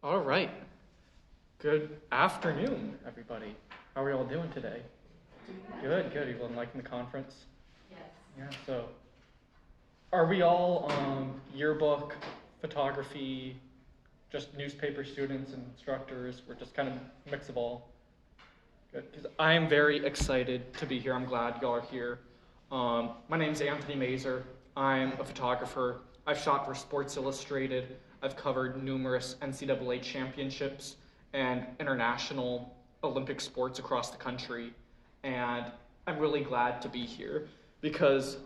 All right. Good afternoon, everybody. How are we all doing today? Good. You been liking the conference? Yes. Yeah, so are we all yearbook, photography, just newspaper students and instructors? We're just kind of a mix of all. Good, because I am very excited to be here. I'm glad y'all are here. My name's Anthony Mazur. I'm a photographer. I've shot for Sports Illustrated. I've covered numerous NCAA championships and international Olympic sports across the country. And I'm really glad to be here because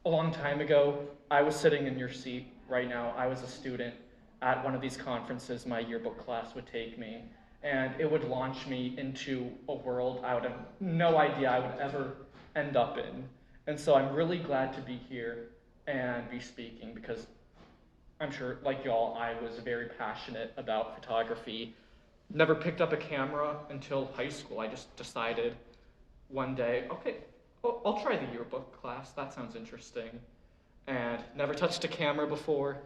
a long time ago, I was sitting in your seat right now. I was a student at one of these conferences my yearbook class would take me, and it would launch me into a world I would have no idea I would ever end up in. And so I'm really glad to be here and be speaking because I'm sure, like y'all, I was very passionate about photography. Never picked up a camera until high school. I just decided one day, okay, I'll try the yearbook class. That sounds interesting. And never touched a camera before,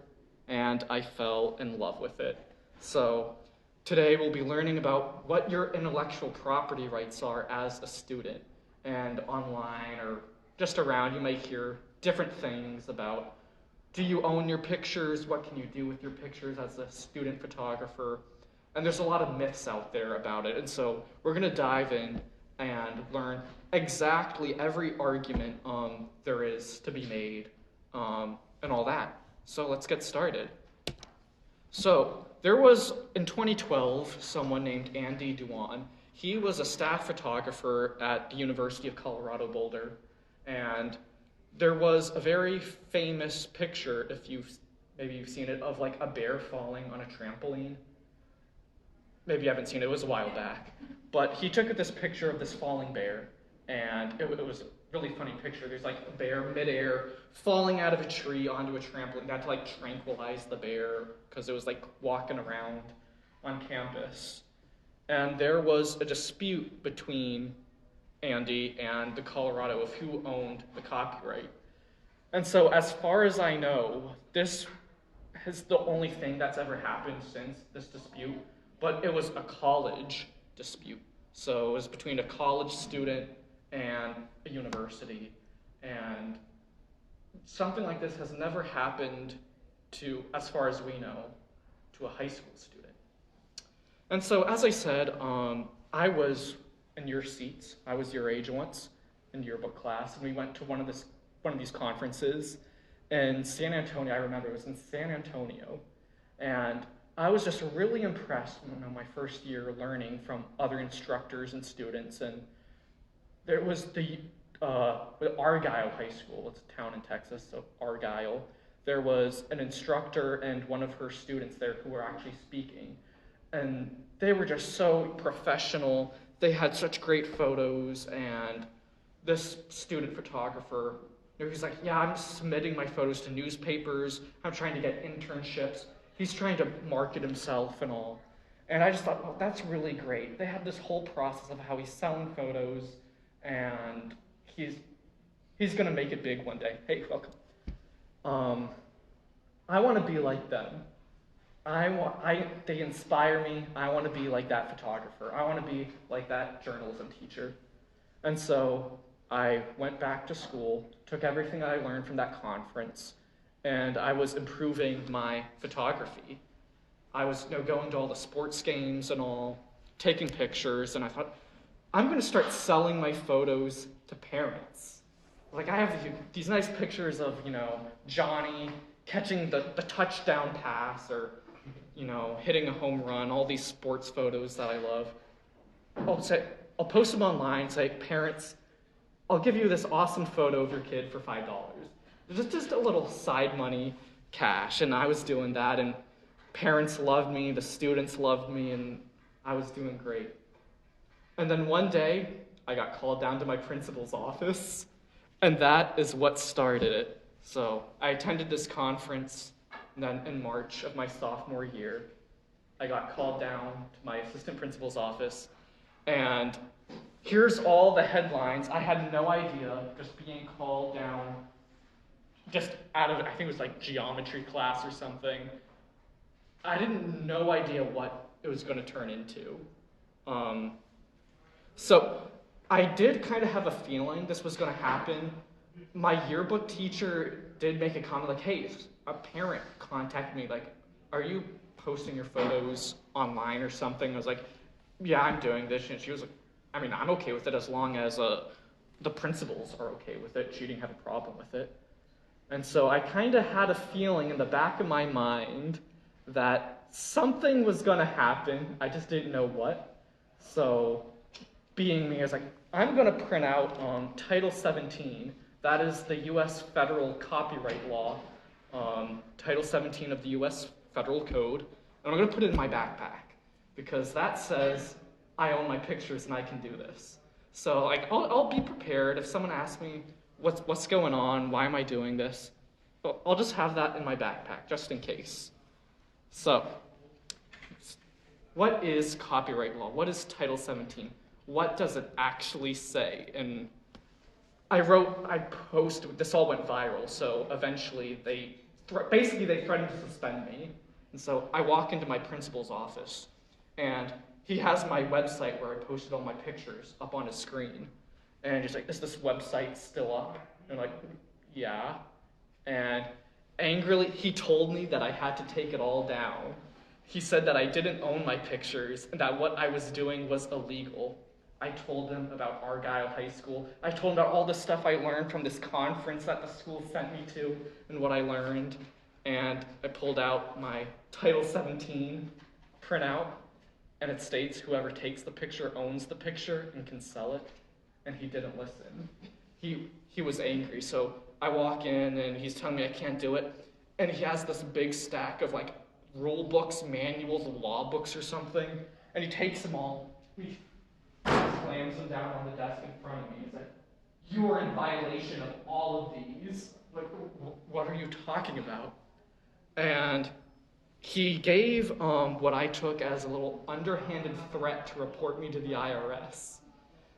and I fell in love with it. So today we'll be learning about what your intellectual property rights are as a student. And online or just around, you might hear different things about, do you own your pictures? What can you do with your pictures as a student photographer? And there's a lot of myths out there about it. And so we're going to dive in and learn exactly every argument there is to be made and all that. So let's get started. So there was, in 2012, someone named Andy Duan. He was a staff photographer at the University of Colorado Boulder. And there was a very famous picture, if maybe you've seen it, of like a bear falling on a trampoline. Maybe you haven't seen it, it was a while back. But he took this picture of this falling bear, and it was a really funny picture. There's like a bear midair falling out of a tree onto a trampoline. They had to like tranquilize the bear because it was like walking around on campus. And there was a dispute between Andy and the Colorado of who owned the copyright. And so as far as I know, this is the only thing that's ever happened since this dispute, but it was a college dispute. So it was between a college student and a university. And something like this has never happened to, as far as we know, to a high school student. And so as I said, I was in your seats. I was your age once in yearbook class, and we went to one of these conferences in San Antonio. I remember it was in San Antonio, and I was just really impressed, my first year learning from other instructors and students. And there was the Argyle High School. It's a town in Texas, so Argyle. There was an instructor and one of her students there who were actually speaking, and they were just so professional. They had such great photos, and this student photographer, he's like, yeah, I'm submitting my photos to newspapers. I'm trying to get internships. He's trying to market himself and all. And I just thought, well, that's really great. They have this whole process of how he's selling photos, and he's going to make it big one day. Hey, welcome. I want to be like them. They inspire me. I want to be like that photographer. I want to be like that journalism teacher. And so I went back to school, took everything I learned from that conference, and I was improving my photography. I was going to all the sports games and all, taking pictures, and I thought, I'm going to start selling my photos to parents. Like, I have these nice pictures of, Johnny catching the touchdown pass or, hitting a home run, all these sports photos that I love. I'll post them online, say, parents, I'll give you this awesome photo of your kid for $5. Just a little side money cash, and I was doing that, and parents loved me, the students loved me, and I was doing great. And then one day, I got called down to my principal's office, and that is what started it. So I attended this conference, and then in March of my sophomore year, I got called down to my assistant principal's office, and here's all the headlines. I had no idea, just being called down, just out of, I think it was like geometry class or something. I didn't no idea what it was going to turn into. So I did kind of have a feeling this was going to happen. My yearbook teacher did make a comment like, hey, a parent contacted me, like, are you posting your photos online or something? I was like, yeah, I'm doing this. And she was like, I mean, I'm okay with it as long as the principals are okay with it. She didn't have a problem with it. And so I kind of had a feeling in the back of my mind that something was going to happen. I just didn't know what. So being me, I was like, I'm going to print out Title 17. That is the U.S. federal copyright law, Title 17 of the U.S. Federal Code. And I'm going to put it in my backpack because that says I own my pictures and I can do this. So like, I'll be prepared if someone asks me what's going on, why am I doing this? I'll just have that in my backpack just in case. So, what is copyright law? What is Title 17? What does it actually say? And I posted, this all went viral, so eventually they threatened to suspend me. And so I walk into my principal's office, and he has my website where I posted all my pictures up on his screen. And he's like, is this website still up? And I'm like, yeah. And angrily, he told me that I had to take it all down. He said that I didn't own my pictures and that what I was doing was illegal. I told him about Argyle High School. I told him about all the stuff I learned from this conference that the school sent me to and what I learned. And I pulled out my Title 17 printout, and it states whoever takes the picture owns the picture and can sell it. And he didn't listen. He was angry. So I walk in and he's telling me I can't do it. And he has this big stack of like rule books, manuals, law books or something. And he takes them all. He slams them down on the desk in front of me. He's like, you are in violation of all of these. Like, what are you talking about? And he gave what I took as a little underhanded threat to report me to the IRS.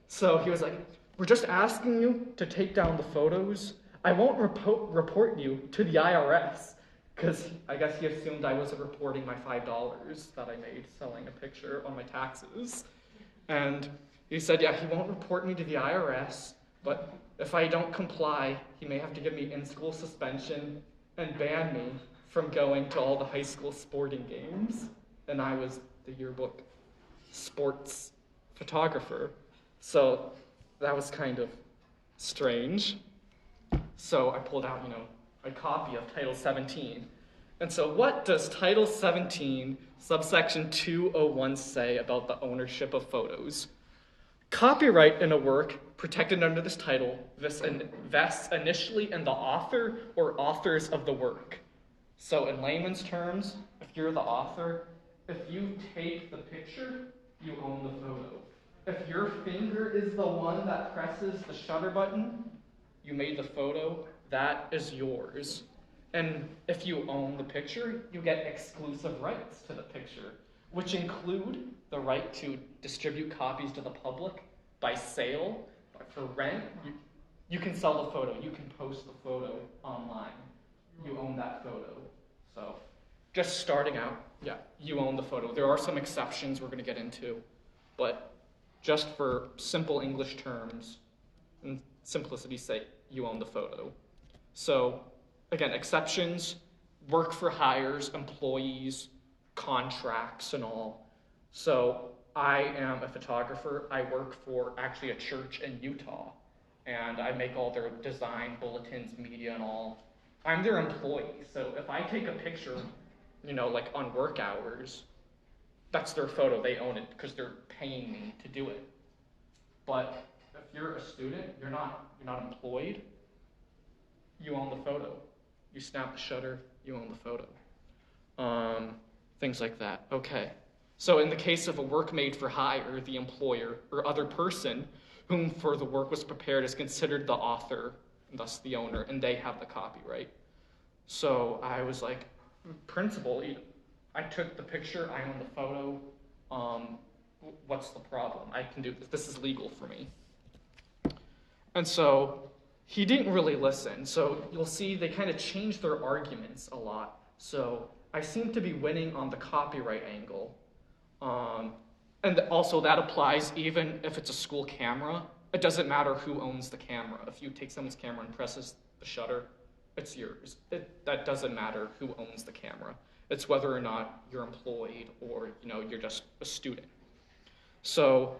So he was like, we're just asking you to take down the photos. I won't report you to the IRS. Because I guess he assumed I wasn't reporting my $5 that I made selling a picture on my taxes. And he said, yeah, he won't report me to the IRS, but if I don't comply, he may have to give me in-school suspension and ban me from going to all the high school sporting games. And I was the yearbook sports photographer. So that was kind of strange. So I pulled out, a copy of Title 17. And so what does Title 17, subsection 201 say about the ownership of photos? Copyright in a work protected under this title vests initially in the author or authors of the work. So in layman's terms, if you're the author, if you take the picture, you own the photo. If your finger is the one that presses the shutter button, you made the photo, that is yours. And if you own the picture, you get exclusive rights to the picture, which include the right to distribute copies to the public by sale, for rent. You can sell the photo, you can post the photo online. You own that photo. So just starting out, yeah, you own the photo. There are some exceptions we're going to get into, but just for simple English terms and simplicity's sake, you own the photo. So again, exceptions, work for hires, employees, contracts, and all. So I am a photographer. I work for actually a church in Utah, and I make all their design, bulletins, media, and all. I'm their employee, so if I take a picture, like on work hours, that's their photo. They own it because they're paying me to do it. But if you're a student, you're not employed, you own the photo. You snap the shutter, you own the photo. Things like that. Okay. So in the case of a work made for hire, the employer or other person whom for the work was prepared is considered the author, and thus the owner, and they have the copyright. So I was like, principal, I took the picture, I own the photo. What's the problem? I can do this. This is legal for me. And so he didn't really listen. So you'll see they kind of changed their arguments a lot. So I seem to be winning on the copyright angle. And also that applies even if it's a school camera. It doesn't matter who owns the camera. If you take someone's camera and presses the shutter, it's yours. That doesn't matter who owns the camera. It's whether or not you're employed or you're just a student. So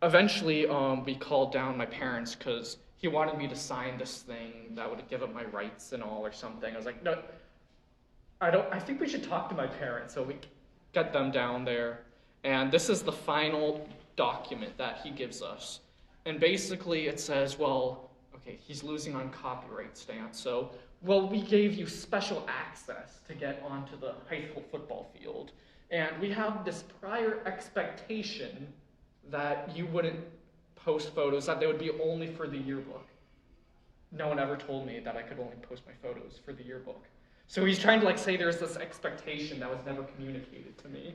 eventually we called down my parents because he wanted me to sign this thing that would give up my rights and all or something. I was like, no, I think we should talk to my parents. So we get them down there. And this is the final document that he gives us. And basically it says, well, okay, he's losing on copyright stance. So, well, we gave you special access to get onto the high school football field. And we have this prior expectation that you wouldn't post photos, that they would be only for the yearbook. No one ever told me that I could only post my photos for the yearbook. So he's trying to say there's this expectation that was never communicated to me.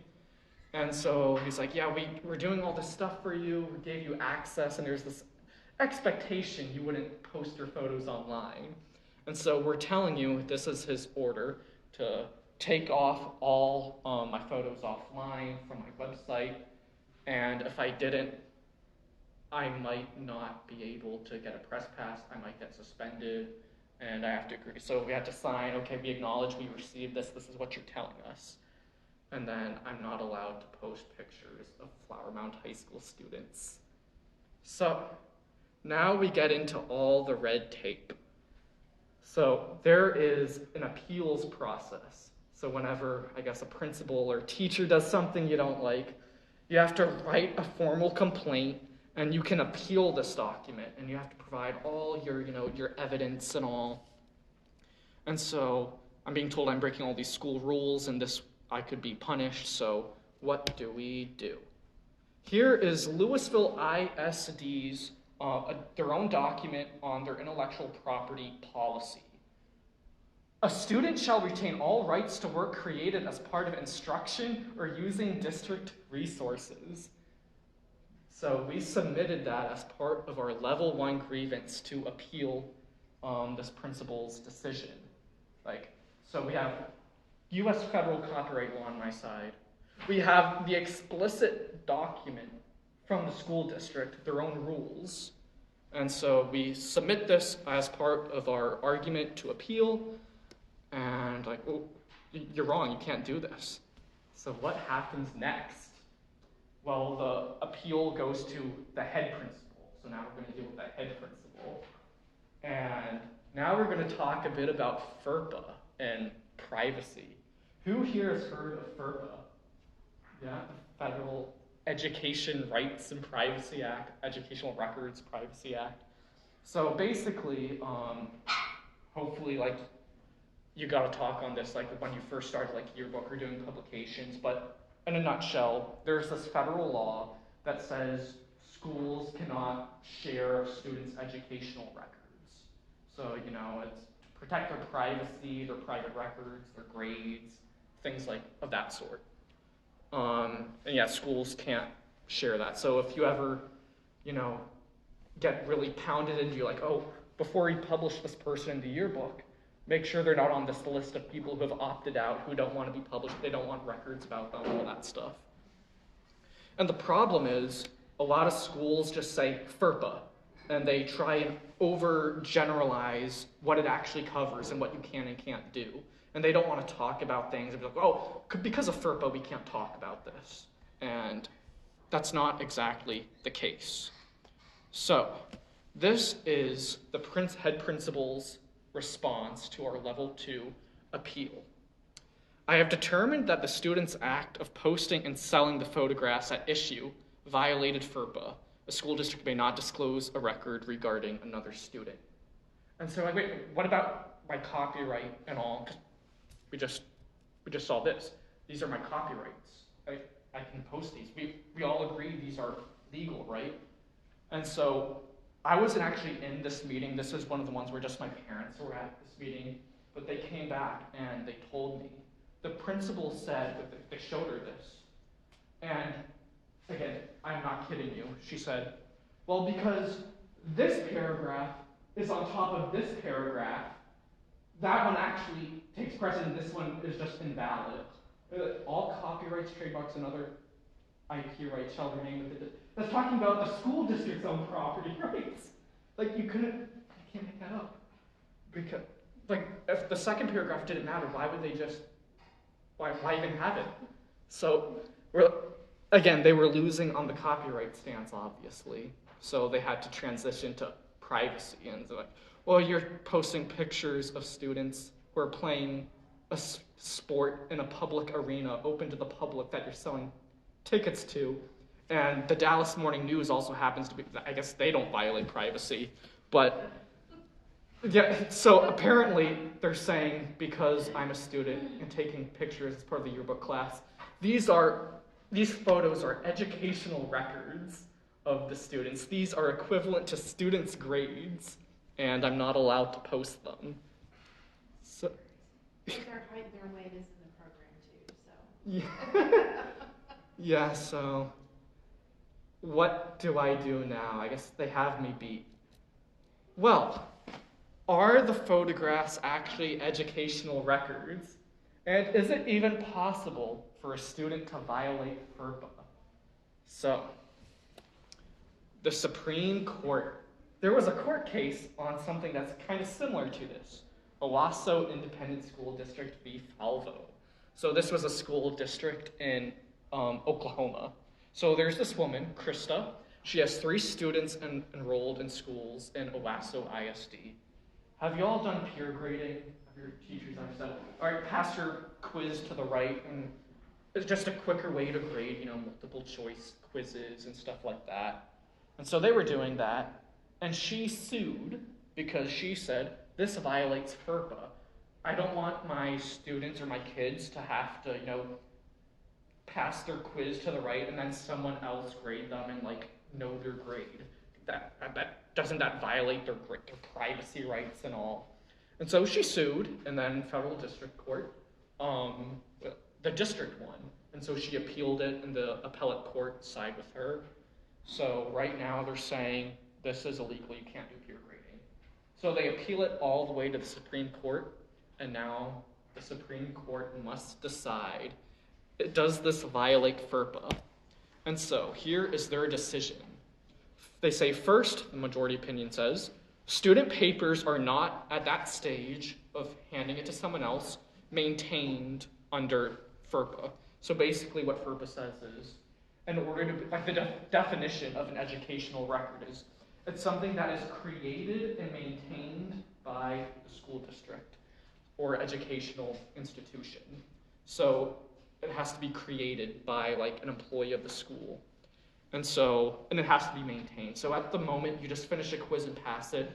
And so he's like, yeah, we're doing all this stuff for you, we gave you access, and there's this expectation you wouldn't post your photos online. And so we're telling you this is his order to take off all my photos offline from my website, and if I didn't, I might not be able to get a press pass, I might get suspended, and I have to agree. So we have to sign, okay, we acknowledge we received this is what you're telling us. And then I'm not allowed to post pictures of Flower Mound High School students. So now we get into all the red tape. So there is an appeals process. So whenever, I guess, a principal or teacher does something you don't like, you have to write a formal complaint, and you can appeal this document, and you have to provide all your, your evidence and all. And so I'm being told I'm breaking all these school rules, and I could be punished, so what do we do? Here is Louisville ISD's, their own document on their intellectual property policy. A student shall retain all rights to work created as part of instruction or using district resources. So we submitted that as part of our level 1 grievance to appeal this principal's decision. So we have U.S. federal copyright law on my side. We have the explicit document from the school district, their own rules. And so we submit this as part of our argument to appeal. And oh, you're wrong, you can't do this. So what happens next? Well, the appeal goes to the head principal. So now we're going to deal with the head principal. And now we're going to talk a bit about FERPA and privacy. Who here has heard of FERPA? Yeah, the Federal Education Rights and Privacy Act, Educational Records Privacy Act. So basically, hopefully, you got to talk on this, when you first started, yearbook or doing publications. But in a nutshell, there's this federal law that says schools cannot share students' educational records. So, it's to protect their privacy, their private records, their grades, things of that sort. And yeah, schools can't share that. So if you ever, get really pounded and you're like, oh, before we publish this person in the yearbook, make sure they're not on this list of people who have opted out, who don't want to be published, they don't want records about them, all that stuff. And the problem is, a lot of schools just say FERPA, and they try and overgeneralize what it actually covers and what you can and can't do. And they don't want to talk about things and be like, oh, because of FERPA, we can't talk about this. And that's not exactly the case. So this is the head principal's response to our level 2 appeal. I have determined that the student's act of posting and selling the photographs at issue violated FERPA. A school district may not disclose a record regarding another student. And so wait, what about my copyright and all? We just saw this. These are my copyrights. I can post these. We all agree these are legal, right? And so I wasn't actually in this meeting. This is one of the ones where just my parents were at this meeting, but they came back and they told me. The principal said that they showed her this. And again, I'm not kidding you. She said, well, because this paragraph is on top of this paragraph, that one actually takes precedent. This one is just invalid. All copyrights, trademarks, and other IP rights shall remain with the. That's talking about the school district's own property rights. Like you can't make that up. Because, like, if the second paragraph didn't matter, why would they just? Why even have it? So, again, they were losing on the copyright stance, obviously. So they had to transition to privacy, and they're like, well, you're posting pictures of students who are playing a sport in a public arena open to the public that you're selling tickets to. And the Dallas Morning News also happens to be, I guess they don't violate privacy, but yeah, so apparently they're saying because I'm a student and taking pictures as part of the yearbook class, these photos are educational records of the students. These are equivalent to students' grades, and I'm not allowed to post them. So their height, their weight is in the program too, so. yeah. Yeah, so what do I do now? I guess they have me beat. Well, are the photographs actually educational records? And is it even possible for a student to violate FERPA? So, the Supreme Court, there was a court case on something that's kind of similar to this. Owasso Independent School District v. Falvo. So this was a school district in Oklahoma. So there's this woman, Krista. She has 3 students enrolled in schools in Owasso ISD. Have you all done peer grading? Have your teachers ever said, all right, pass your quiz to the right, and it's just a quicker way to grade, multiple choice quizzes and stuff like that. And so they were doing that, and she sued because she said, this violates FERPA. I don't want my students or my kids to have to, pass their quiz to the right and then someone else grade them and know their grade. Doesn't that violate their privacy rights and all? And so she sued, and then federal district court, the district won. And so she appealed it, and the appellate court sided with her. So right now they're saying this is illegal, you can't do peer grading. So they appeal it all the way to the Supreme Court, and now the Supreme Court must decide, does this violate FERPA? And so here is their decision. They say first, the majority opinion says, student papers are not at that stage of handing it to someone else maintained under FERPA. So basically what FERPA says is, in order to, the definition of an educational record is, it's something that is created and maintained by the school district or educational institution. So it has to be created by an employee of the school. And it has to be maintained. So at the moment, you just finish a quiz and pass it.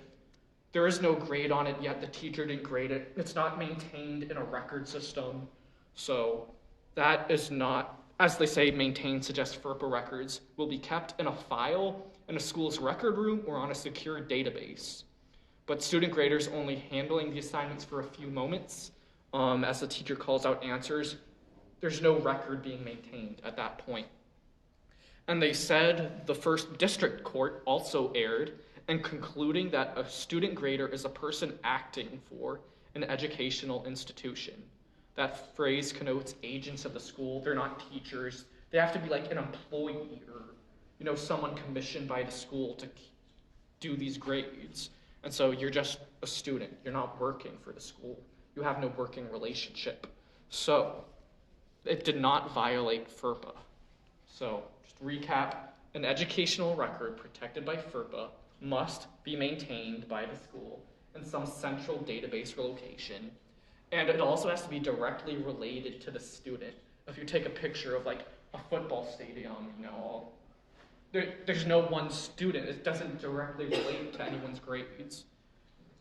There is no grade on it yet. The teacher didn't grade it. It's not maintained in a record system. So that is not, as they say, maintained suggests FERPA records will be kept in a file in a school's record room or on a secure database. But student graders only handling the assignments for a few moments. As the teacher calls out answers, there's no record being maintained at that point. And they said the first district court also erred in concluding that a student grader is a person acting for an educational institution. That phrase connotes agents of the school. They're not teachers. They have to be an employee or, someone commissioned by the school to do these grades. And so you're just a student. You're not working for the school. You have no working relationship. So it did not violate FERPA. So just to recap, an educational record protected by FERPA must be maintained by the school in some central database or location. And it also has to be directly related to the student. If you take a picture of a football stadium, there's no one student. It doesn't directly relate to anyone's grades.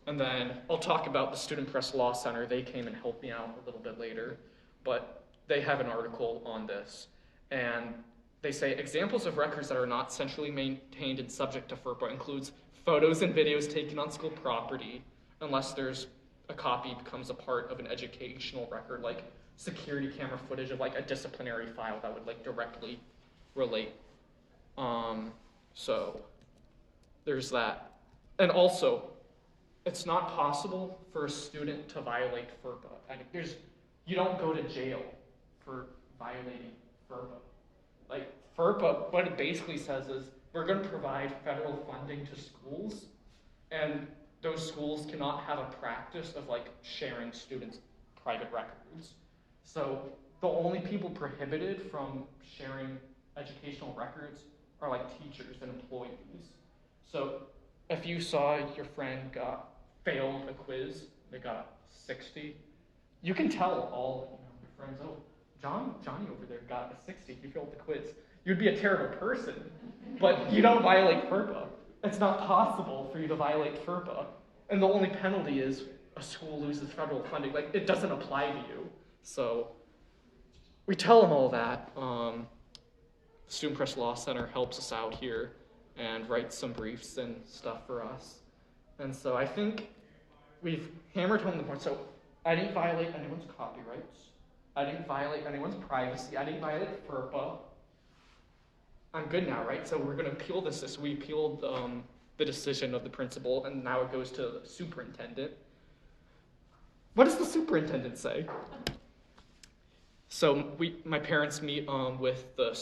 And then I'll talk about the Student Press Law Center. They came and helped me out a little bit later, but they have an article on this. And they say examples of records that are not centrally maintained and subject to FERPA includes photos and videos taken on school property, unless there's a copy becomes a part of an educational record, like security camera footage of a disciplinary file that would directly relate. So there's that. And also, it's not possible for a student to violate FERPA. And you don't go to jail for violating FERPA. Like, FERPA, what it basically says is, we're going to provide federal funding to schools, and those schools cannot have a practice of like sharing students' private records. So the only people prohibited from sharing educational records are like teachers and employees. So if you saw your friend failed a quiz, they got 60, you can tell all your friends, oh, Johnny over there got a 60, he failed the quiz. You'd be a terrible person, but you don't violate FERPA. It's not possible for you to violate FERPA. And the only penalty is a school loses federal funding. Like, it doesn't apply to you. So we tell them all that. Student Press Law Center helps us out here and writes some briefs and stuff for us. And so I think we've hammered home the point. So I didn't violate anyone's copyrights. I didn't violate anyone's privacy. I didn't violate FERPA. I'm good now, right? So we're going to appeal this. We appealed the decision of the principal, and now it goes to the superintendent. What does the superintendent say? So my parents meet with the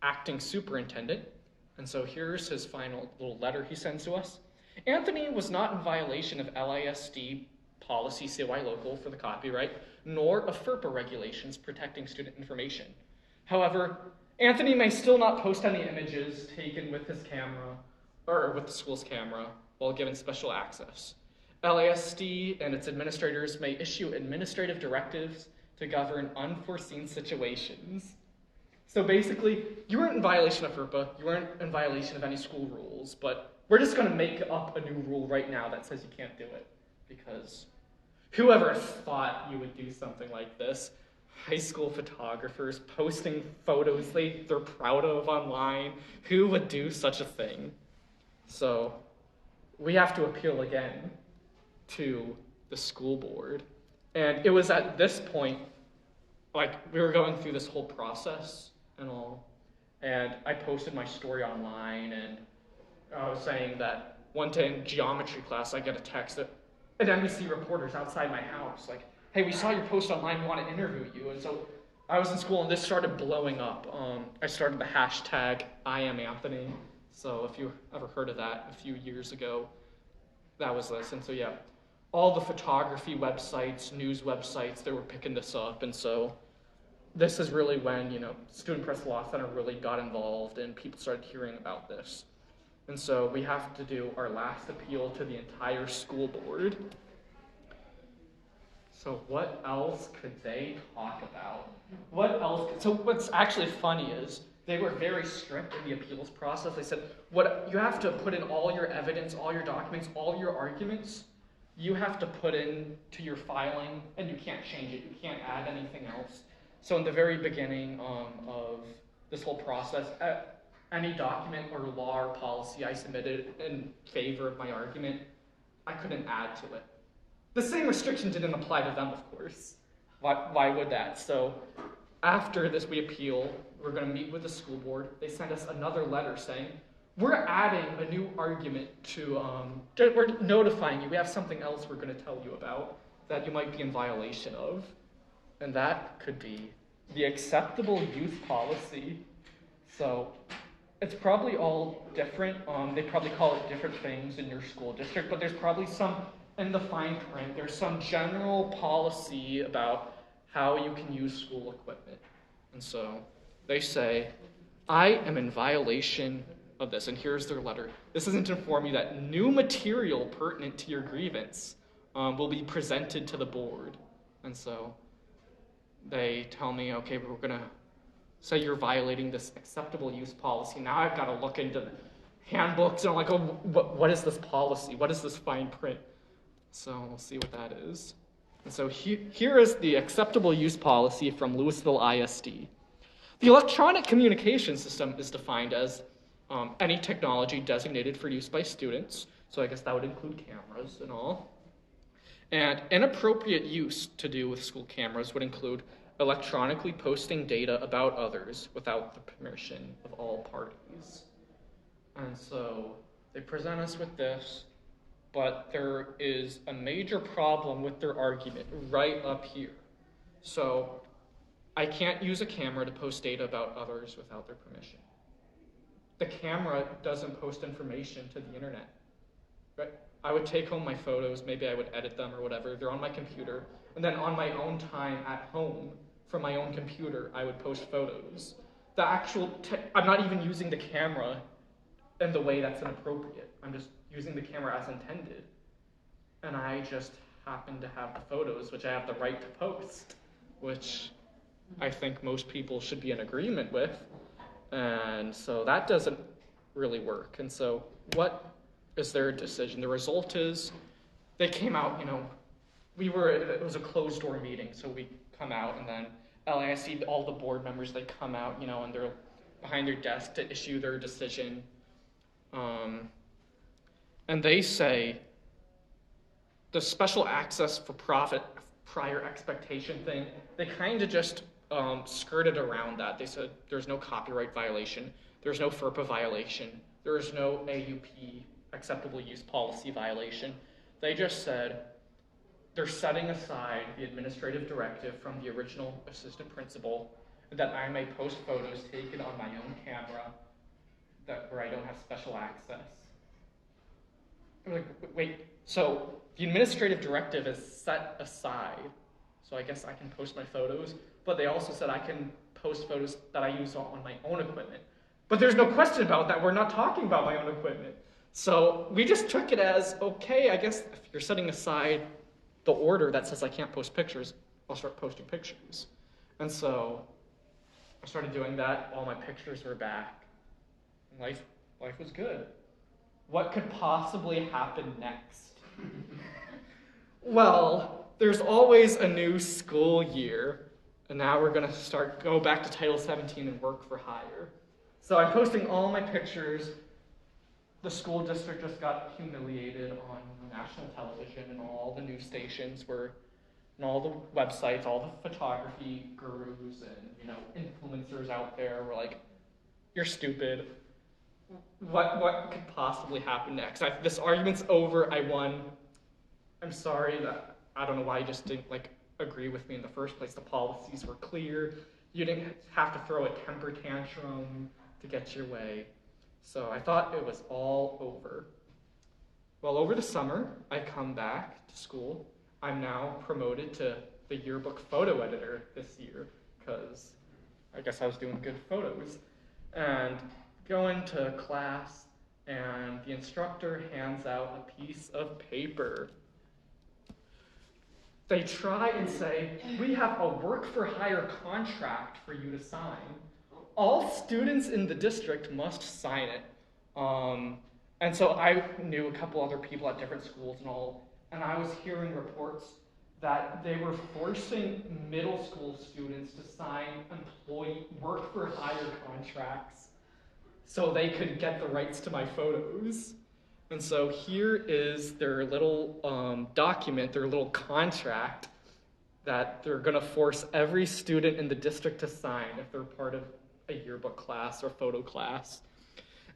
acting superintendent, and so here's his final little letter he sends to us. Anthony was not in violation of LISD policy CY local for the copyright, nor of FERPA regulations protecting student information. However, Anthony may still not post any images taken with his camera, or with the school's camera, while given special access. LASD and its administrators may issue administrative directives to govern unforeseen situations. So basically, you weren't in violation of FERPA, you weren't in violation of any school rules, but we're just going to make up a new rule right now that says you can't do it, because whoever thought you would do something like this? High school photographers posting photos they're proud of online. Who would do such a thing? So we have to appeal again to the school board. And it was at this point, like, we were going through this whole process and all, and I posted my story online, and I was saying that one day in geometry class, I get a text that an NBC reporter's outside my house, like, hey, we saw your post online, we want to interview you. And so I was in school, and this started blowing up. I started the hashtag IAmAnthony. So if you ever heard of that a few years ago, that was this. And so yeah, all the photography websites, news websites, they were picking this up. And so this is really when, Student Press Law Center really got involved and people started hearing about this. And so we have to do our last appeal to the entire school board. So what else could they talk about? So what's actually funny is they were very strict in the appeals process. They said, you have to put in all your evidence, all your documents, all your arguments. You have to put in to your filing, and you can't change it. You can't add anything else. So in the very beginning of this whole process, any document or law or policy I submitted in favor of my argument, I couldn't add to it. The same restriction didn't apply to them, of course. Why would that? So after this, we appeal. We're going to meet with the school board. They send us another letter saying, we're adding a new argument to, we're notifying you. We have something else we're going to tell you about that you might be in violation of. And that could be the acceptable use policy. So it's probably all different. They probably call it different things in your school district, but there's probably some in the fine print. There's some general policy about how you can use school equipment. And so they say, I am in violation of this. And here's their letter. This isn't to inform you that new material pertinent to your grievance will be presented to the board. And so they tell me, okay, we're going to say you're violating this acceptable use policy. Now I've got to look into the handbooks, and I'm like, oh, what is this policy? What is this fine print? So we'll see what that is. And so here is the acceptable use policy from Louisville ISD. The electronic communication system is defined as any technology designated for use by students. So I guess that would include cameras and all. And inappropriate use to do with school cameras would include electronically posting data about others without the permission of all parties. And so they present us with this. but there is a major problem with their argument right up here. So I can't use a camera to post data about others without their permission. The camera doesn't post information to the internet. Right? I would take home my photos, maybe I would edit them or whatever, they're on my computer, and then on my own time at home, from my own computer, I would post photos. The actual, I'm not even using the camera in the way that's inappropriate. I'm just using the camera as intended. And I just happen to have the photos, which I have the right to post, which I think most people should be in agreement with. And so that doesn't really work. And so what is their decision? The result is they came out, it was a closed door meeting, so we come out and then I see all the board members, they come out, and they're behind their desk to issue their decision. And they say the special access for profit prior expectation thing, they kind of just skirted around that. They said there's no copyright violation, there's no FERPA violation, there's no AUP, acceptable use policy violation. They just said they're setting aside the administrative directive from the original assistant principal that I may post photos taken on my own camera where I don't have special access. I'm like, wait, so the administrative directive is set aside, so I guess I can post my photos, but they also said I can post photos that I use on my own equipment. But there's no question about that. We're not talking about my own equipment. So we just took it as, okay, I guess if you're setting aside the order that says I can't post pictures, I'll start posting pictures. And so I started doing that. All my pictures were back. And life was good. What could possibly happen next? Well, there's always a new school year, and now we're going to go back to Title 17 and work for hire. So I'm posting all my pictures. The school district just got humiliated on national television and all the news stations and all the websites, all the photography gurus and influencers out there were like, "You're stupid. What could possibly happen next? This argument's over. I won. I'm sorry that I don't know why you just didn't agree with me in the first place. The policies were clear. You didn't have to throw a temper tantrum to get your way." So I thought it was all over. Well, over the summer, I come back to school. I'm now promoted to the yearbook photo editor this year because I guess I was doing good photos. And go into class, and the instructor hands out a piece of paper. They try and say, "We have a work for hire contract for you to sign. All students in the district must sign it." And so I knew a couple other people at different schools and I was hearing reports that they were forcing middle school students to sign employee work for hire contracts so they could get the rights to my photos. And so here is their little document, their little contract that they're going to force every student in the district to sign if they're part of a yearbook class or photo class.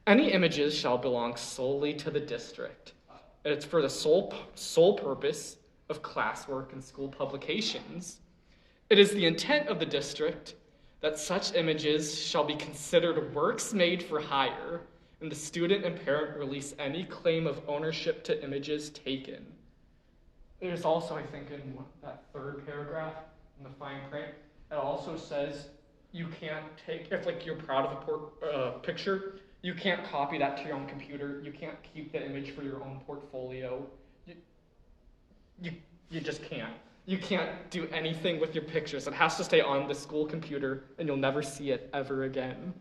Any images shall belong solely to the district. It's for the sole purpose of classwork and school publications. It is the intent of the district that such images shall be considered works made for hire, and the student and parent release any claim of ownership to images taken. There's also, I think, in that third paragraph in the fine print, it also says you can't take, if you're proud of a picture, you can't copy that to your own computer. You can't keep the image for your own portfolio. You just can't. You can't do anything with your pictures. It has to stay on the school computer, and you'll never see it ever again.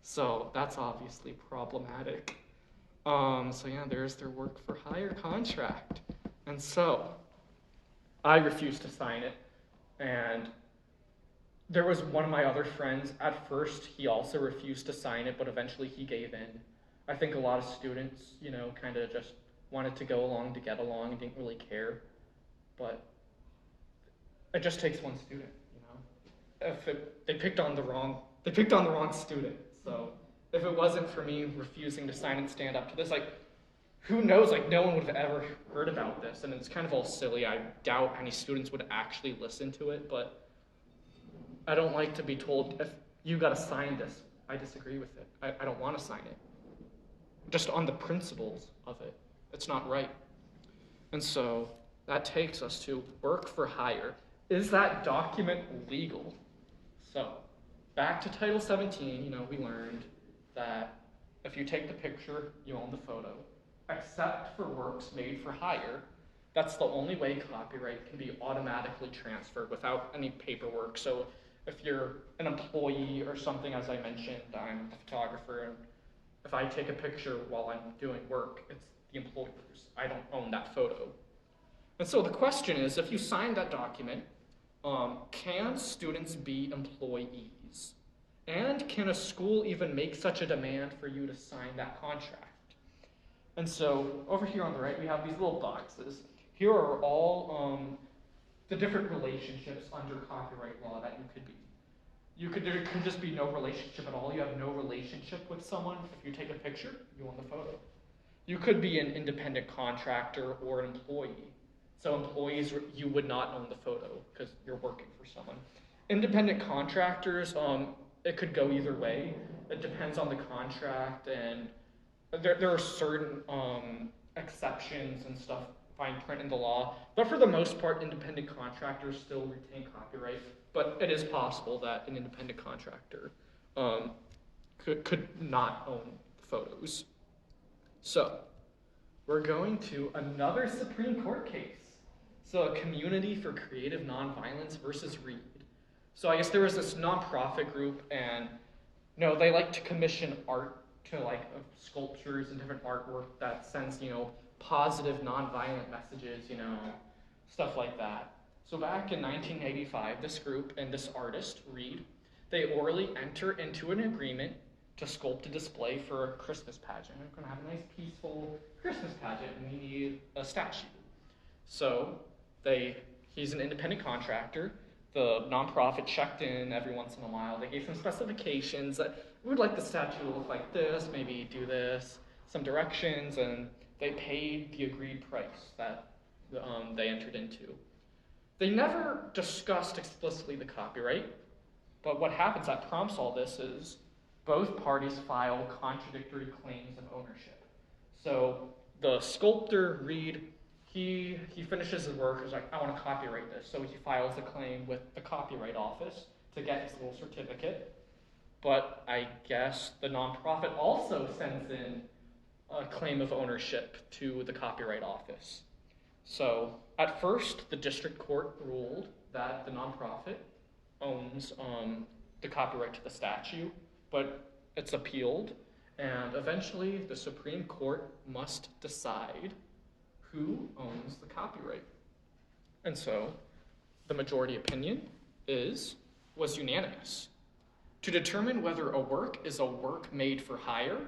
So that's obviously problematic. So yeah, there's their work for hire contract. And so I refused to sign it, and there was one of my other friends, at first he also refused to sign it, but eventually he gave in. I think a lot of students, kind of just wanted to go along to get along and didn't really care. But it just takes one student, They picked on the wrong student. So if it wasn't for me refusing to sign and stand up to this, who knows, like no one would have ever heard about this, and it's kind of all silly. I doubt any students would actually listen to it, but I don't like to be told, if you gotta sign this. I disagree with it. I don't wanna sign it. Just on the principles of it. It's not right. And so that takes us to work for hire. Is that document legal? So back to Title 17, we learned that if you take the picture, you own the photo. Except for works made for hire, that's the only way copyright can be automatically transferred without any paperwork. So if you're an employee or something, as I mentioned, I'm a photographer, and if I take a picture while I'm doing work, it's the employer's. I don't own that photo. And so the question is, if you sign that document, can students be employees? And can a school even make such a demand for you to sign that contract? And so over here on the right, we have these little boxes. Here are all the different relationships under copyright law that you could be. There could just be no relationship at all. You have no relationship with someone. If you take a picture, you own the photo. You could be an independent contractor or an employee. So employees, you would not own the photo because you're working for someone. Independent contractors, it could go either way. It depends on the contract, and there are certain exceptions and stuff, fine print in the law. But for the most part, independent contractors still retain copyright. But it is possible that an independent contractor could not own photos. So we're going to another Supreme Court case. So a Community for Creative Nonviolence versus Reed. So I guess there was this nonprofit group, and they like to commission art to sculptures and different artwork that sends, positive nonviolent messages, stuff like that. So back in 1985, this group and this artist, Reed, they orally enter into an agreement to sculpt a display for a Christmas pageant. We're going to have a nice, peaceful Christmas pageant, and we need a statue. So he's an independent contractor. The nonprofit checked in every once in a while. They gave some specifications that we would like the statue to look like this, maybe do this, some directions, and they paid the agreed price that they entered into. They never discussed explicitly the copyright, but what happens that prompts all this is both parties file contradictory claims of ownership. So the sculptor, Reed, he finishes his work, he's like, I want to copyright this. So he files a claim with the Copyright Office to get his little certificate. But I guess the nonprofit also sends in a claim of ownership to the Copyright Office. So at first, the district court ruled that the nonprofit owns the copyright to the statue, but it's appealed, and eventually the Supreme Court must decide who owns the copyright. And so the majority opinion was unanimous. To determine whether a work is a work made for hire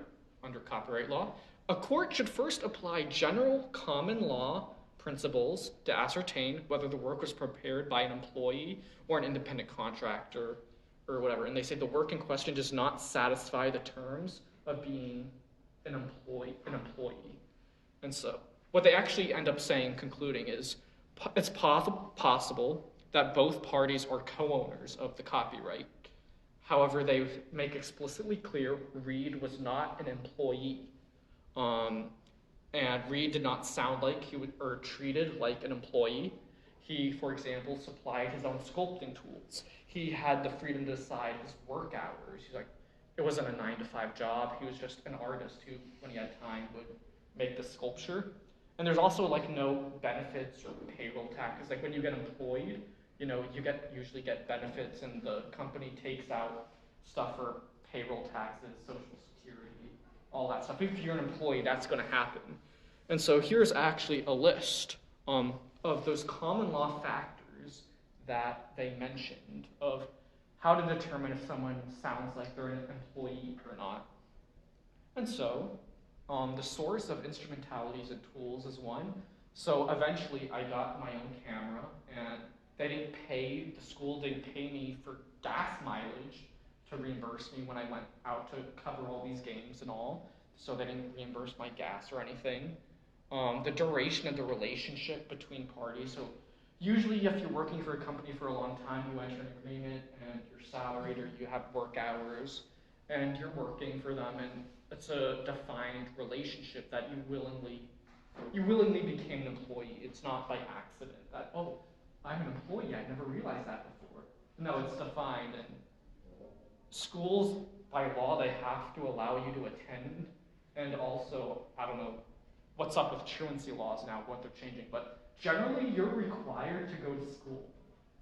under copyright law, a court should first apply general common law principles to ascertain whether the work was prepared by an employee or an independent contractor or whatever. And they say the work in question does not satisfy the terms of being an employee. And so what they actually end up saying, concluding, is it's possible that both parties are co-owners of the copyright. However, they make explicitly clear Reed was not an employee. And Reed did not sound like or treated like an employee. He, for example, supplied his own sculpting tools. He had the freedom to decide his work hours. It wasn't a 9-to-5 job. He was just an artist who, when he had time, would make the sculpture. And there's also no benefits or payroll taxes. When you get employed, you usually get benefits, and the company takes out stuff for payroll taxes, social security, all that stuff. If you're an employee, that's going to happen. And so here's actually a list of those common law factors that they mentioned of how to determine if someone sounds like they're an employee or not. And so the source of instrumentalities and tools is one. So eventually I got my own camera, and the school didn't pay me for gas mileage to reimburse me when I went out to cover all these games and all. So they didn't reimburse my gas or anything. the duration of the relationship between parties. So usually if you're working for a company for a long time, you enter an agreement and you're salaried or you have work hours and you're working for them, and it's a defined relationship that you willingly became an employee. It's not by accident that, oh, I'm an employee, I never realized that before. No, it's defined, and schools, by law, they have to allow you to attend, and also, I don't know what's up with truancy laws now, what they're changing, but generally you're required to go to school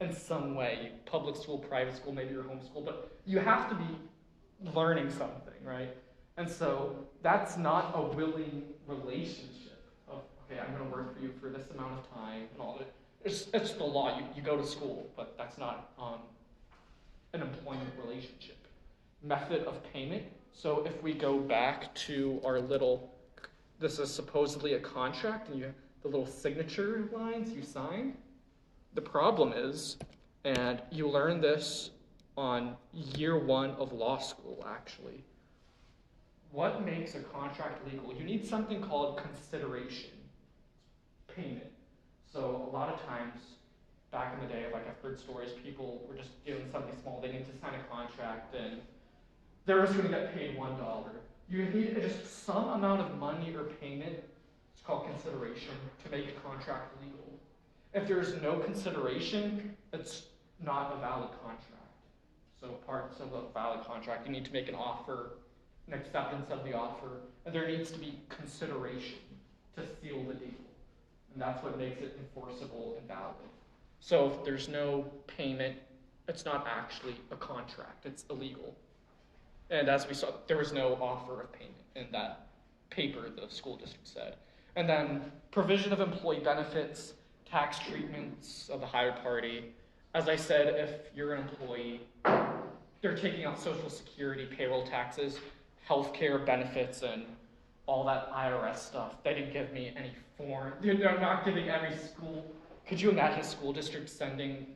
in some way, public school, private school, maybe your home school, but you have to be learning something, right? And so that's not a willing relationship of, okay, I'm going to work for you for this amount of time and all that. It's the law. You go to school, but that's not an employment relationship. Method of payment. So if we go back to our little, this is supposedly a contract, and you have the little signature lines you sign. The problem is, and you learn this on year 1 of law school, actually. What makes a contract legal? You need something called consideration payment. So a lot of times, back in the day, like I've heard stories, people were just doing something small. They need to sign a contract, and they're just going to get paid $1. You need just some amount of money or payment. It's called consideration to make a contract legal. If there's no consideration, it's not a valid contract. So parts of a valid contract, you need to make an offer, an acceptance of the offer, and there needs to be consideration to seal the deal. And that's what makes it enforceable and valid. So if there's no payment, it's not actually a contract, it's illegal. And as we saw, there was no offer of payment in that paper the school district said. And then provision of employee benefits, tax treatments of the hired party. As I said, if you're an employee, they're taking out Social Security, payroll taxes, healthcare benefits, and all that IRS stuff. They didn't give me any form. They're not giving every school. Could you imagine a school district sending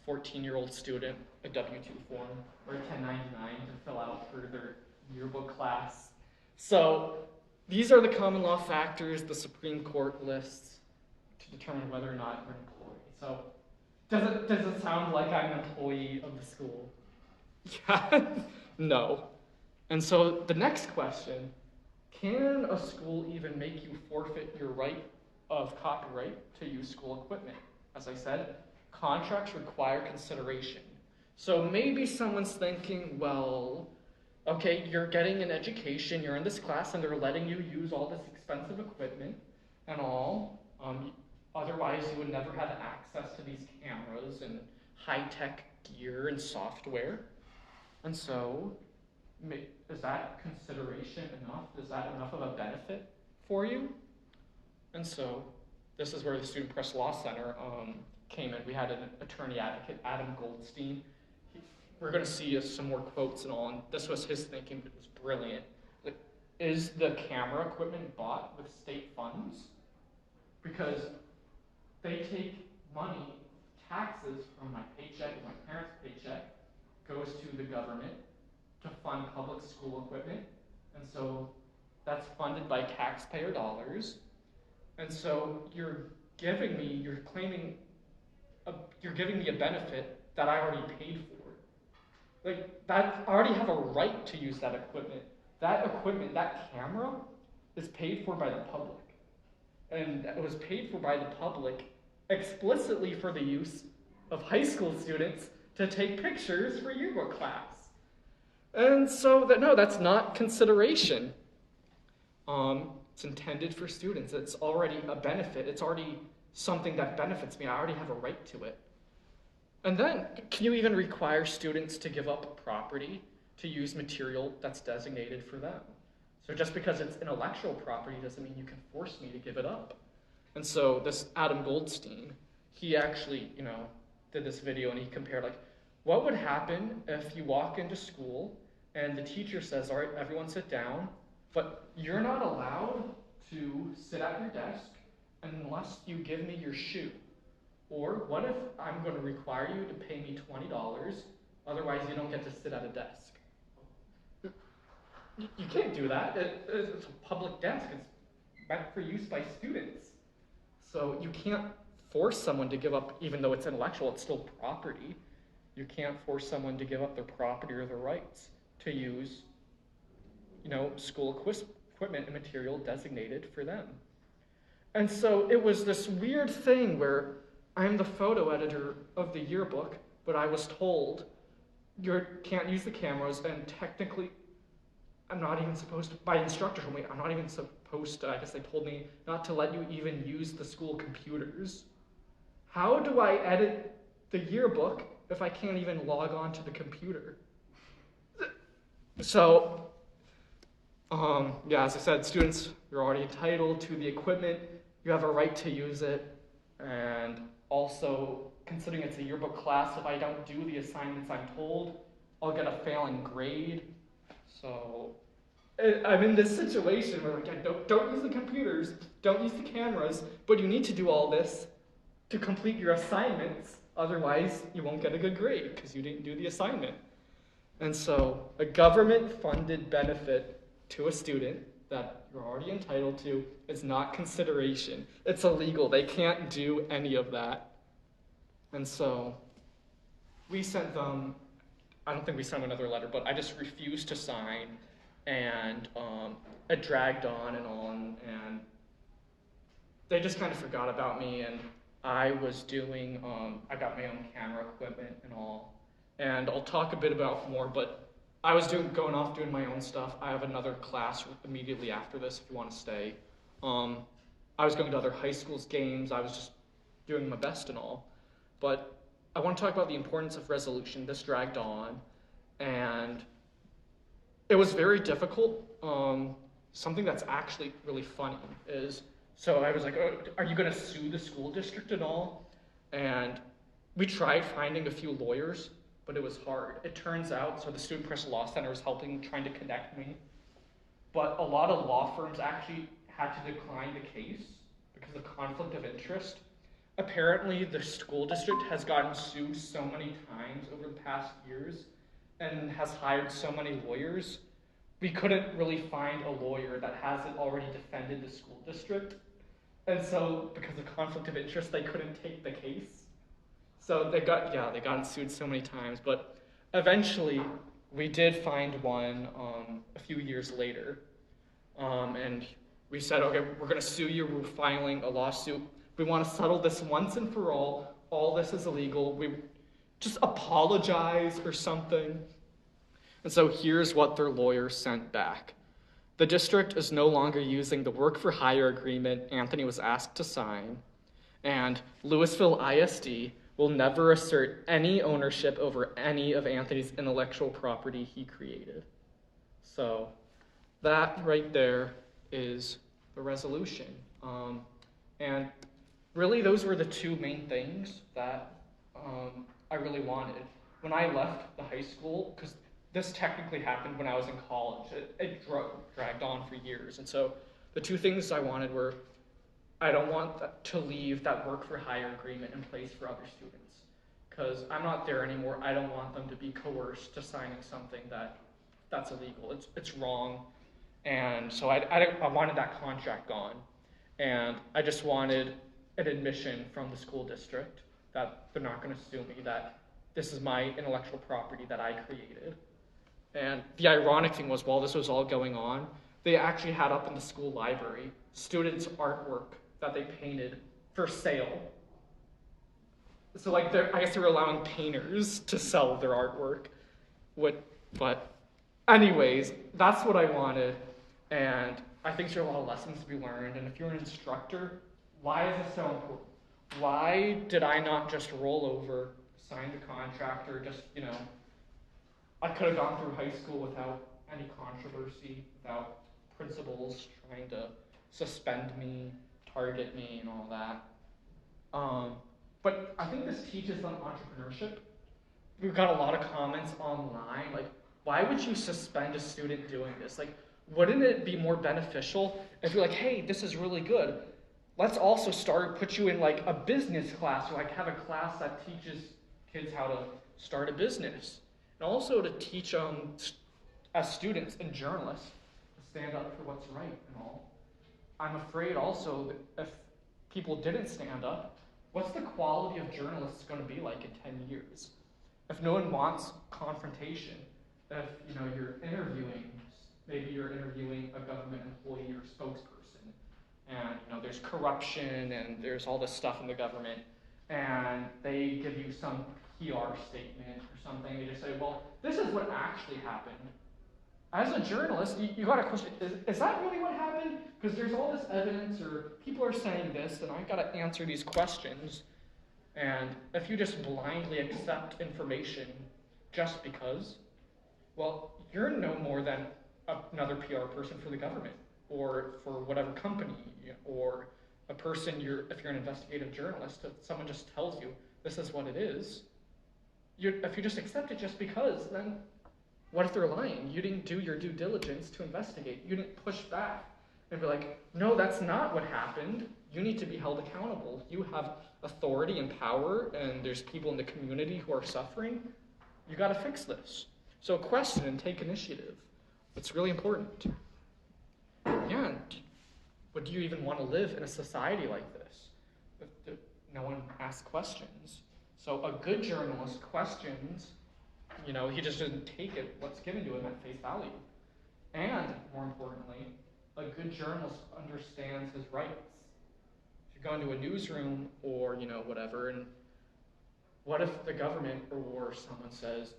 a 14-year-old student a W-2 form or a 1099 to fill out for their yearbook class? So these are the common law factors the Supreme Court lists to determine whether or not you're an employee. So does it sound like I'm an employee of the school? Yeah, no. And so the next question, can a school even make you forfeit your right of copyright to use school equipment? As I said, contracts require consideration. So maybe someone's thinking, well, okay, you're getting an education, you're in this class, and they're letting you use all this expensive equipment and all. Otherwise, you would never have access to these cameras and high-tech gear and software. And so, is that consideration enough? Is that enough of a benefit for you? And so, this is where the Student Press Law Center came in. We had an attorney advocate, Adam Goldstein. We're going to see some more quotes and all, and this was his thinking. It was brilliant. Like, is the camera equipment bought with state funds? Because they take money, taxes from my paycheck, my parents' paycheck, goes to the government to fund public school equipment, and so that's funded by taxpayer dollars. And so you're giving me a benefit that I already paid for. Like that, I already have a right to use that equipment. That equipment, that camera, is paid for by the public. And it was paid for by the public explicitly for the use of high school students to take pictures for yearbook class. And so, that's not consideration. It's intended for students. It's already a benefit. It's already something that benefits me. I already have a right to it. And then, can you even require students to give up property to use material that's designated for them? So just because it's intellectual property doesn't mean you can force me to give it up. And so this Adam Goldstein, he actually, did this video and he compared what would happen if you walk into school and the teacher says, all right, everyone sit down, but you're not allowed to sit at your desk unless you give me your shoe. Or what if I'm going to require you to pay me $20, otherwise you don't get to sit at a desk? You can't do that. It's a public desk. It's meant for use by students. So you can't force someone to give up, even though it's intellectual, it's still property. You can't force someone to give up their property or their rights to use, school equipment and material designated for them. And so it was this weird thing where I'm the photo editor of the yearbook, but I was told you can't use the cameras, and technically I'm not even supposed to, my instructor told me I'm not even supposed to, I guess they told me not to let you even use the school computers. How do I edit the yearbook if I can't even log on to the computer? So, as I said, students, you're already entitled to the equipment. You have a right to use it. And also, considering it's a yearbook class, if I don't do the assignments I'm told, I'll get a failing grade. So I'm in this situation where don't use the computers, don't use the cameras, but you need to do all this to complete your assignments. Otherwise, you won't get a good grade because you didn't do the assignment. And so a government-funded benefit to a student that you're already entitled to is not consideration. It's illegal. They can't do any of that. And so we sent them, I don't think we sent them another letter, but I just refused to sign, and it dragged on, and they just kind of forgot about me, and I was doing, I got my own camera equipment and all, and I'll talk a bit about more, but I was going off doing my own stuff. I have another class immediately after this if you want to stay. I was going to other high schools' games. I was just doing my best and all. But I want to talk about the importance of resolution. This dragged on, and it was very difficult. Something that's actually really funny is, so I was like, oh, are you going to sue the school district and all? And we tried finding a few lawyers, but it was hard. It turns out, so the Student Press Law Center was trying to connect me, but a lot of law firms actually had to decline the case because of conflict of interest. Apparently, the school district has gotten sued so many times over the past years and has hired so many lawyers. We couldn't really find a lawyer that hasn't already defended the school district. And so, because of conflict of interest, they couldn't take the case. So they got sued so many times, but eventually we did find one a few years later, and we said, okay, we're going to sue you. We're filing a lawsuit. We want to settle this once and for all. All this is illegal. We just apologize or something. And so here's what their lawyer sent back. The district is no longer using the work for hire agreement Anthony was asked to sign, and Louisville ISD will never assert any ownership over any of Anthony's intellectual property he created. So that right there is the resolution. And really those were the two main things that I really wanted. When I left the high school, because this technically happened when I was in college, it dragged on for years. And so the two things I wanted were, I don't want to leave that work for hire agreement in place for other students, because I'm not there anymore. I don't want them to be coerced to signing something that's illegal. It's wrong. And so I wanted that contract gone. And I just wanted an admission from the school district that they're not going to sue me, that this is my intellectual property that I created. And the ironic thing was, while this was all going on, they actually had up in the school library students' artwork that they painted for sale. So I guess they were allowing painters to sell their artwork. But anyways, that's what I wanted. And I think there are a lot of lessons to be learned. And if you're an instructor, why is this so important? Why did I not just roll over, sign the contract, or just, I could have gone through high school without any controversy, without principals trying to suspend me, target me, and all that. But I think this teaches them entrepreneurship. We've got a lot of comments online, like, why would you suspend a student doing this? Like, wouldn't it be more beneficial if you're like, hey, this is really good. Let's also put you in like a business class, or like have a class that teaches kids how to start a business. And also to teach as students and journalists to stand up for what's right and all. I'm afraid also that if people didn't stand up, what's the quality of journalists going to be like in 10 years? If no one wants confrontation, if you're interviewing, maybe you're interviewing a government employee or spokesperson, and there's corruption and there's all this stuff in the government, and they give you some PR statement or something, they just say, well, this is what actually happened. As a journalist, you got to question, is that really what happened? Because there's all this evidence, or people are saying this, and I got to answer these questions. And if you just blindly accept information just because, well, you're no more than another PR person for the government, or for whatever company, or a person, if you're an investigative journalist, if someone just tells you this is what it is, if you just accept it just because, then what if they're lying? You didn't do your due diligence to investigate. You didn't push back and be like, no, that's not what happened. You need to be held accountable. You have authority and power, and there's people in the community who are suffering. You got to fix this. So question and take initiative. It's really important. Yeah, would you even want to live in a society like this? If no one asks questions. So a good journalist questions. He just doesn't take it, what's given to him at face value. And, more importantly, a good journalist understands his rights. If you go into a newsroom or, whatever, and what if the government or someone says,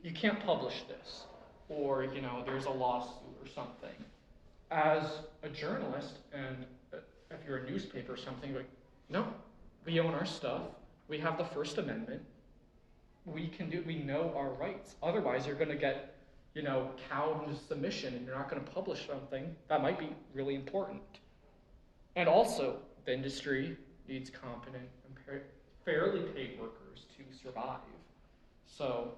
you can't publish this, or, there's a lawsuit or something. As a journalist, and if you're a newspaper or something, like, no, we own our stuff, we have the First Amendment, we know our rights. Otherwise, you're going to get, cowed into submission, and you're not going to publish something that might be really important. And also, the industry needs competent and fairly paid workers to survive. So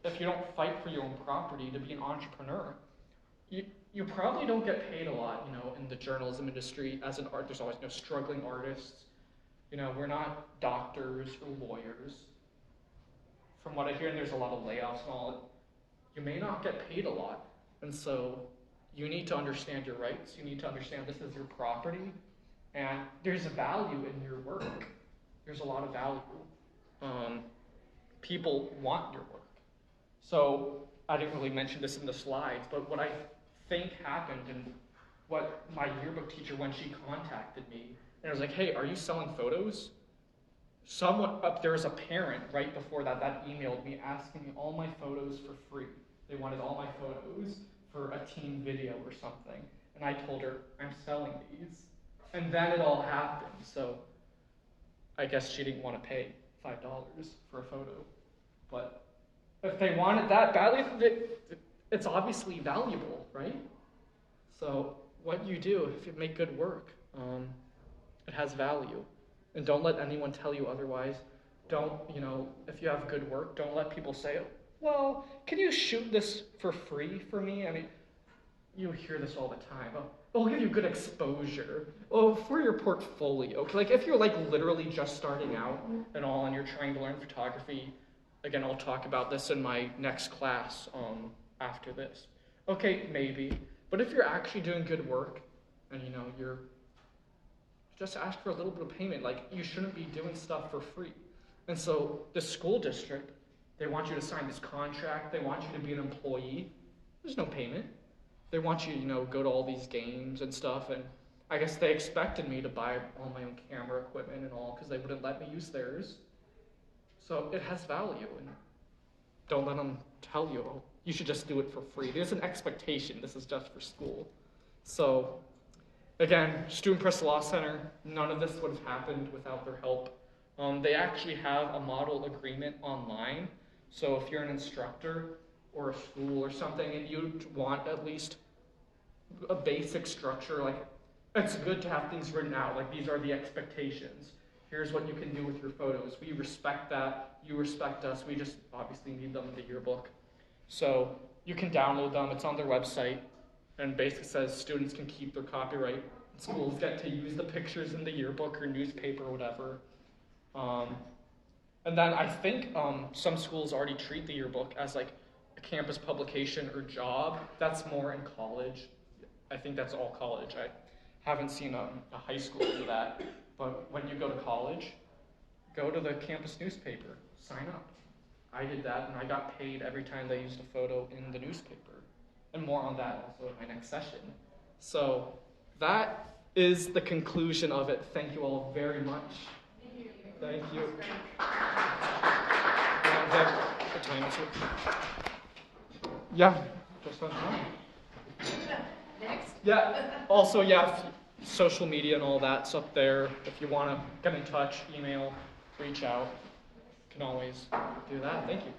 if you don't fight for your own property to be an entrepreneur, you probably don't get paid a lot, in the journalism industry. As an art, there's always struggling artists. We're not doctors or lawyers. From what I hear, and there's a lot of layoffs and all, you may not get paid a lot. And so you need to understand your rights. You need to understand this is your property. And there's a value in your work. There's a lot of value. People want your work. So I didn't really mention this in the slides, but what I think happened, and what my yearbook teacher, when she contacted me, and I was like, hey, are you selling photos? There was a parent right before that emailed me asking me all my photos for free. They wanted all my photos for a team video or something. And I told her, I'm selling these. And then it all happened. So I guess she didn't want to pay $5 for a photo. But if they wanted that badly, it's obviously valuable, right? So what you do, if you make good work, it has value. And don't let anyone tell you otherwise. Don't, if you have good work, don't let people say, well, can you shoot this for free for me? I mean, you hear this all the time. Oh, we'll give you good exposure. Oh, for your portfolio. Like, if you're literally just starting out and all, and you're trying to learn photography, again, I'll talk about this in my next class after this. Okay, maybe. But if you're actually doing good work, and you're just ask for a little bit of payment. You shouldn't be doing stuff for free. And so the school district, they want you to sign this contract. They want you to be an employee. There's no payment. They want you to, go to all these games and stuff. And I guess they expected me to buy all my own camera equipment and all because they wouldn't let me use theirs. So it has value. And don't let them tell you, oh, you should just do it for free. There's an expectation. This is just for school. So again, Student Press Law Center, none of this would have happened without their help. They actually have a model agreement online. So if you're an instructor or a school or something and you want at least a basic structure, it's good to have things written out. These are the expectations. Here's what you can do with your photos. We respect that. You respect us. We just obviously need them in the yearbook. So you can download them. It's on their website. And basically says students can keep their copyright. Schools get to use the pictures in the yearbook or newspaper or whatever. And then I think some schools already treat the yearbook as a campus publication or job. That's more in college. I think that's all college. I haven't seen a high school do that, but when you go to college, go to the campus newspaper, sign up. I did that, and I got paid every time they used a photo in the newspaper. And more on that also in my next session. So that is the conclusion of it. Thank you all very much. Thank you. The time is yeah, just on time. Next. Yeah, also, yeah, social media and all that's up there. If you want to get in touch, email, reach out, you can always do that. Thank you.